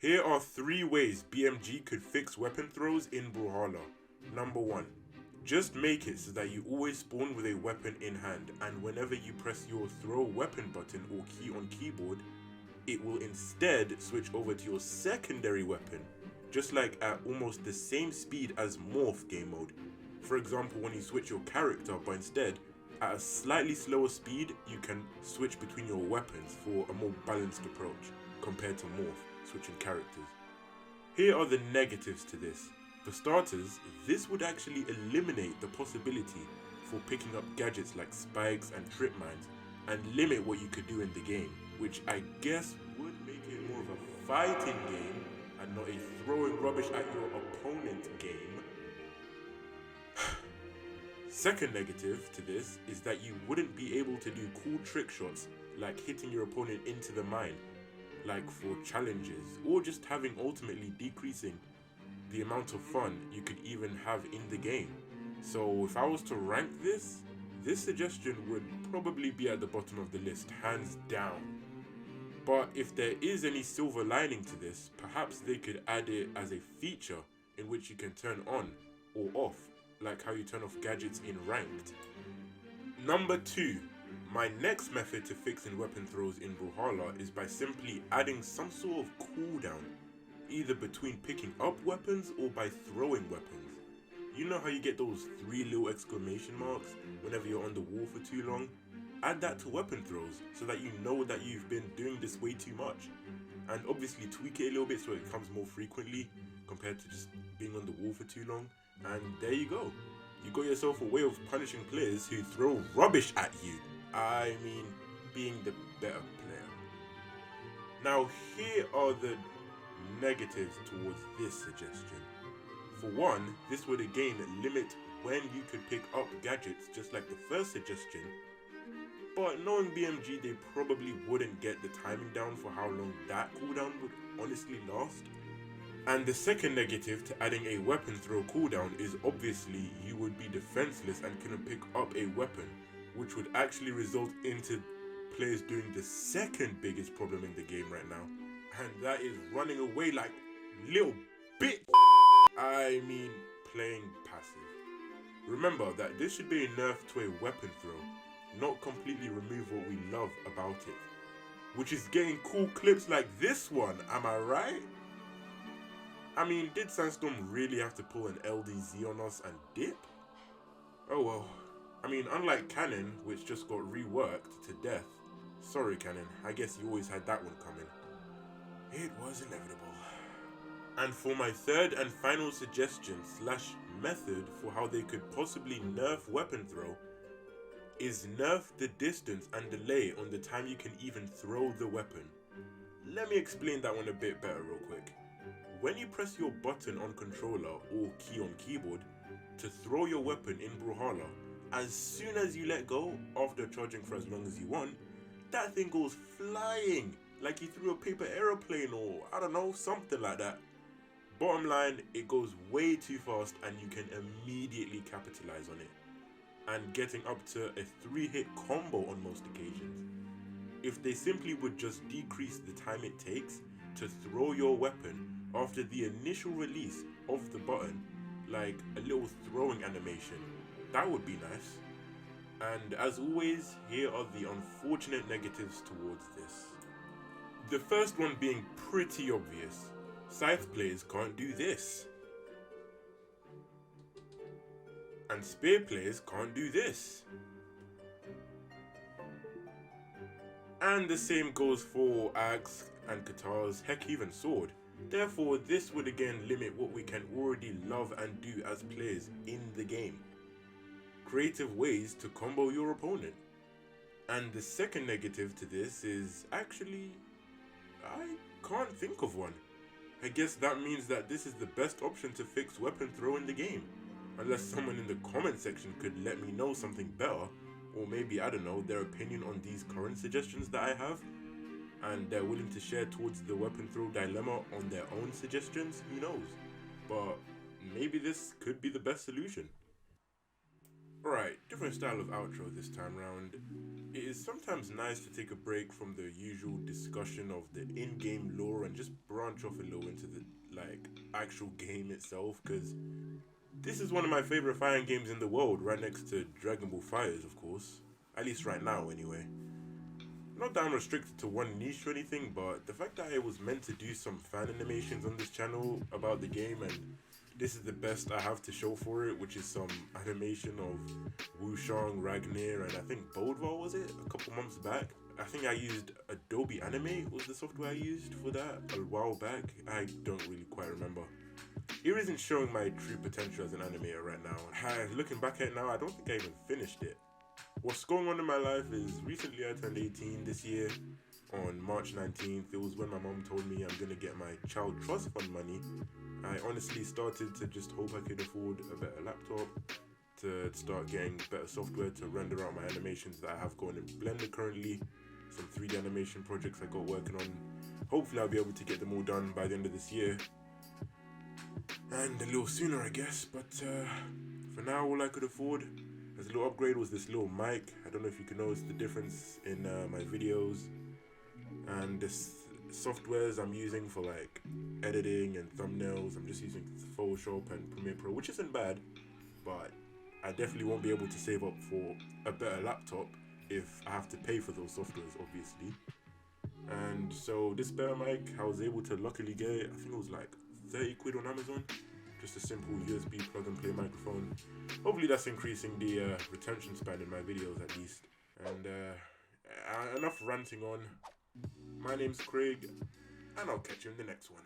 Here are 3 ways BMG could fix weapon throws in Brawlhalla. Number 1. Just make it so that you always spawn with a weapon in hand, and whenever you press your throw weapon button or key on keyboard, it will instead switch over to your secondary weapon, just like at almost the same speed as Morph game mode. For example, when you switch your character, but instead, at a slightly slower speed, you can switch between your weapons for a more balanced approach compared to Morph switching characters. Here are the negatives to this. For starters, this would actually eliminate the possibility for picking up gadgets like spikes and trip mines and limit what you could do in the game, which I guess would make it more of a fighting game and not a throwing rubbish at your opponent game. Second negative to this is that you wouldn't be able to do cool trick shots like hitting your opponent into the mine, like for challenges, or just having ultimately decreasing the amount of fun you could even have in the game. So if I was to rank this suggestion would probably be at the bottom of the list, hands down. But if there is any silver lining to this, perhaps they could add it as a feature in which you can turn on or off, like how you turn off gadgets in ranked. Number 2. My next method to fixing weapon throws in Brawlhalla is by simply adding some sort of cooldown, either between picking up weapons or by throwing weapons. You know how you get those 3 little exclamation marks whenever you're on the wall for too long? Add that to weapon throws so that you know that you've been doing this way too much. And obviously tweak it a little bit so it comes more frequently compared to just being on the wall for too long. And there you go. You got yourself a way of punishing players who throw rubbish at you. I mean, being the better player. Now here are the negatives towards this suggestion. For one, this would again limit when you could pick up gadgets just like the first suggestion, but knowing BMG, they probably wouldn't get the timing down for how long that cooldown would honestly last. And the second negative to adding a weapon throw cooldown is obviously you would be defenseless and couldn't pick up a weapon, which would actually result into players doing the second biggest problem in the game right now, and that is running away like little bitch. I mean, playing passive. Remember that this should be a nerf to a weapon throw, not completely remove what we love about it, which is getting cool clips like this one, am I right? I mean, did Sandstorm really have to pull an LDZ on us and dip? Oh well. I mean, unlike Cannon, which just got reworked to death. Sorry Cannon, I guess you always had that one coming. It was inevitable. And for my third and final suggestion / method for how they could possibly nerf weapon throw is nerf the distance and delay on the time you can even throw the weapon. Let me explain that one a bit better real quick. When you press your button on controller or key on keyboard to throw your weapon in Brawlhalla, as soon as you let go after charging for as long as you want, that thing goes flying like you threw a paper aeroplane or I don't know, something like that. Bottom line, it goes way too fast and you can immediately capitalize on it, and getting up to a 3-hit combo on most occasions. If they simply would just decrease the time it takes to throw your weapon after the initial release of the button, like a little throwing animation, that would be nice. And as always, here are the unfortunate negatives towards this. The first one being pretty obvious. Scythe players can't do this. And spear players can't do this. And the same goes for axe and katars, heck even sword. Therefore, this would again limit what we can already love and do as players in the game. Creative ways to combo your opponent. And the second negative to this is actually, I can't think of one. I guess that means that this is the best option to fix weapon throw in the game. Unless someone in the comment section could let me know something better, or maybe, I don't know, their opinion on these current suggestions that I have, and they're willing to share towards the weapon throw dilemma on their own suggestions, who knows. But maybe this could be the best solution. Alright, different style of outro this time round. It is sometimes nice to take a break from the usual discussion of the in-game lore and just branch off a little into the actual game itself, because this is one of my favorite fighting games in the world, right next to Dragon Ball FighterZ, of course. At least right now, anyway. Not that I'm restricted to one niche or anything, but the fact that I was meant to do some fan animations on this channel about the game, and this is the best I have to show for it, which is some animation of Wushang, Ragnar, and I think Brawlhalla was it, a couple months back. I think I used Adobe Animate was the software I used for that a while back. I don't really quite remember. It isn't showing my true potential as an animator right now. Looking back at it now, I don't think I even finished it. What's going on in my life is recently I turned 18 this year on March 19th. It was when my mom told me I'm gonna get my child trust fund money. I honestly started to just hope I could afford a better laptop, to start getting better software to render out my animations that I have going in Blender currently, some 3D animation projects I got working on. Hopefully I'll be able to get them all done by the end of this year. And a little sooner, I guess, but for now all I could afford as a little upgrade was this little mic. I don't know if you can notice the difference in my videos and this softwares I'm using for like editing and thumbnails. I'm just using Photoshop and Premiere Pro, which isn't bad, but I definitely won't be able to save up for a better laptop if I have to pay for those softwares, obviously. And so this better mic, I was able to luckily get it. I think it was like 30 quid on Amazon. Just a simple USB plug and play microphone. Hopefully that's increasing the retention span in my videos at least. And enough ranting on. My name's Craig, and I'll catch you in the next one.